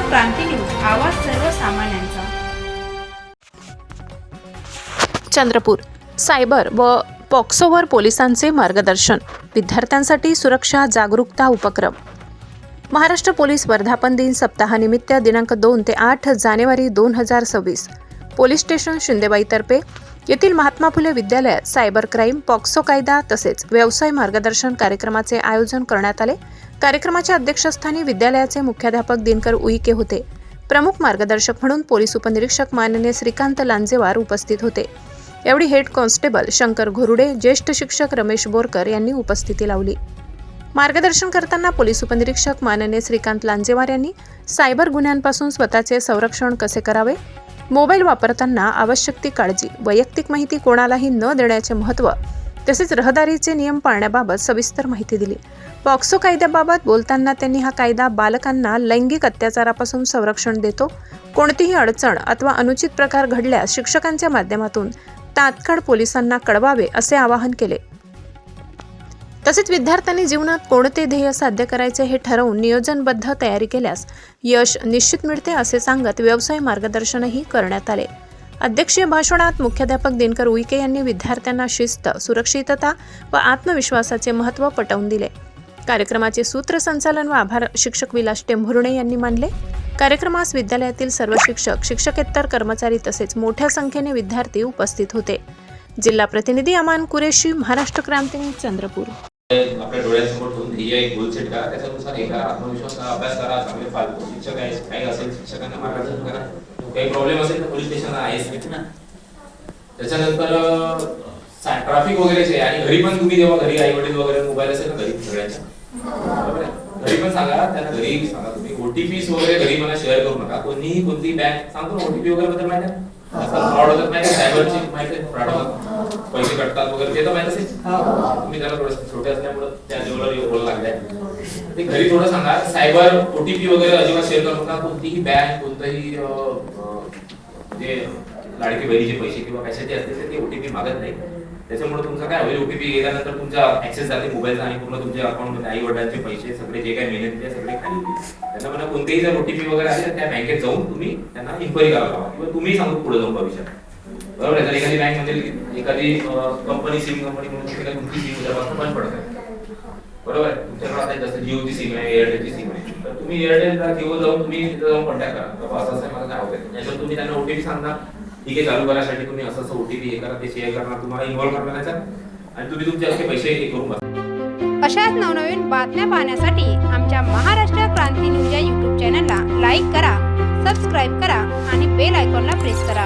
क्रांती news, आवाज सर्वसामान्यांचा. Chandrapur cyber व पॉक्सोवर पोलिसांचे मार्गदर्शन, विद्यार्थ्यांसाठी सुरक्षा जागरूकता उपक्रम. महाराष्ट्र पोलीस वर्धापन दिन सप्ताहानिमित्त दिनांक 2 ते 8 जानेवारी 2026 पोलीस स्टेशन शिंदेबाईतर्फे येथील महात्मा फुले विद्यालयात सायबर क्राईम, पॉक्सो कायदा तसेच व्यवसाय मार्गदर्शन कार्यक्रमाचे आयोजन करण्यात आले. कार्यक्रमाच्या अध्यक्षस्थानी विद्यालयाचे मुख्याध्यापक दिनकर उईके होते. प्रमुख मार्गदर्शक म्हणून पोलीस उपनिरीक्षक माननीय श्रीकांत लांजेवार उपस्थित होते. यावेळी हेड कॉन्स्टेबल शंकर घोरुडे, ज्येष्ठ शिक्षक रमेश बोरकर यांनी उपस्थिती लावली. मार्गदर्शन करताना पोलीस उपनिरीक्षक माननीय श्रीकांत लांजेवार यांनी सायबर गुन्ह्यांपासून स्वतःचे संरक्षण कसे करावे, मोबाईल वापरताना आवश्यक ती काळजी, वैयक्तिक माहिती कोणालाही न देण्याचे महत्त्व तसेच रहदारीचे नियम पाळण्याबाबत सविस्तर माहिती दिली. पॉक्सो कायद्याबाबत बोलताना त्यांनी हा कायदा बालकांना लैंगिक अत्याचारापासून संरक्षण देतो. कोणतीही अडचण अथवा अनुचित प्रकार घडल्यास शिक्षकांच्या माध्यमातून तात्काळ पोलिसांना कळवावे असे आवाहन केले. तसेच विद्यार्थ्यांनी जीवनात कोणते ध्येय साध्य करायचे हे ठरवून नियोजनबद्ध तयारी केल्यास यश निश्चित मिळते असे सांगत व्यवसाय मार्गदर्शनही करण्यात आले. अध्यक्षीय भाषणात मुख्याध्यापक दिनकर उईके यांनी विद्यार्थ्यांना शिस्त, सुरक्षितता व आत्मविश्वासाचे महत्त्व पटवून दिले. कार्यक्रमाचे सूत्रसंचालन व आभार शिक्षक विलास टेंभुर्णे यांनी मानले. कार्यक्रमास विद्यालयातील सर्व शिक्षक, शिक्षकेतर कर्मचारी तसेच मोठ्या संख्येने विद्यार्थी उपस्थित होते. जिल्हा प्रतिनिधी अमान कुरेशी, महाराष्ट्र क्रांती न्यूज, चंद्रपूर. आपल्या डोळ्यासमोर ठेवून ध्येय एक गोल सेट करा, त्याच्यानुसार हे करा, आत्मविश्वास करा, अभ्यास करा, चांगले पालक शिक्षक आहे, काही असेल शिक्षकांना मार्गदर्शन करा. काही प्रॉब्लेम असेल तर पोलीस स्टेशनला आहेच ना. त्याच्यानंतर ट्रॅफिक वगैरे आणि घरी पण तुम्ही जेव्हा घरी आई वडील वगैरे मोबाईल असेल ना घरी सगळ्यांच्या, बरोबर आहे, घरी पण सांगा, त्यांना घरी सांगा तुम्ही ओटीपीस वगैरे घरी मला शेअर करू नका. कोणीही कोणती बँक सांगतो ना ओटीपी वगैरे बद्दल माहिती आहे, फ्रॉड होतात माहिती आहे, सायबरची माहिती आहे, फ्रॉड होतात, पैसे कटतात वगैरे ते तर माहिती असेल. तुम्ही त्याला थोडं छोटे असल्यामुळे त्या लेवलवर बोलायला लागलाय ते घरी थोडं सांगा. सायबर ओटीपी वगैरे अजिबात शेअर करू नका. कोणतीही बँक, कोणतंही म्हणजे लाडकी बहिणीचे पैसे किंवा कशाचे असते ते ओटीपी मागत नाही. त्याच्यामुळे तुमचं काय होईल, ओटीपी गेल्यानंतर तुमचा ऍक्सेस जाते मोबाईलचा आणि पूर्ण तुमच्या अकाउंटमध्ये आई वडिलांचे पैसे सगळे जे काही मेहनत ते सगळे खाली होतील. त्यांना म्हणा कोणतेही जर ओटीपी वगैरे आले तर त्या बँकेत जाऊन तुम्ही त्यांना इन्क्वायरी करायला हवा किंवा तुम्ही सांगू पुढे जाऊन भविष्यात, बरोबर आहे. जर एखादी बँक म्हणजे एखादी कंपनी सिम कंपनी म्हणून तुमची सिम उद्यापासून बंद पडत आहे, बरोबर आहे. तुमच्याकडे आता जसं जिओची सिम आहे, एअरटेलची सिम आहे, तर तुम्ही एअरटेलला जिओ जाऊन तुम्ही जाऊन कॉन्टॅक्ट करा, बाबा असं असं मला काय होतंय. याच्यावर तुम्ही त्यांना ओटीपी सांगणार, ठीक आहे चालू करायसाठी तुम्ही असं असं ओटीपी हे करा, ते शेअर करणार, तुम्हाला इन्व्हॉल्व करणार त्याच्यात आणि तुम्ही तुमचे असे पैसे हे करून बघा. अशाच नवनवीन बातम्या पाहण्यासाठी आमच्या महाराष्ट्र क्रांती न्यूज या यूट्यूब चॅनलला लाईक करा, सबस्क्राईब करा आणि बेल आयकॉनला प्रेस करा.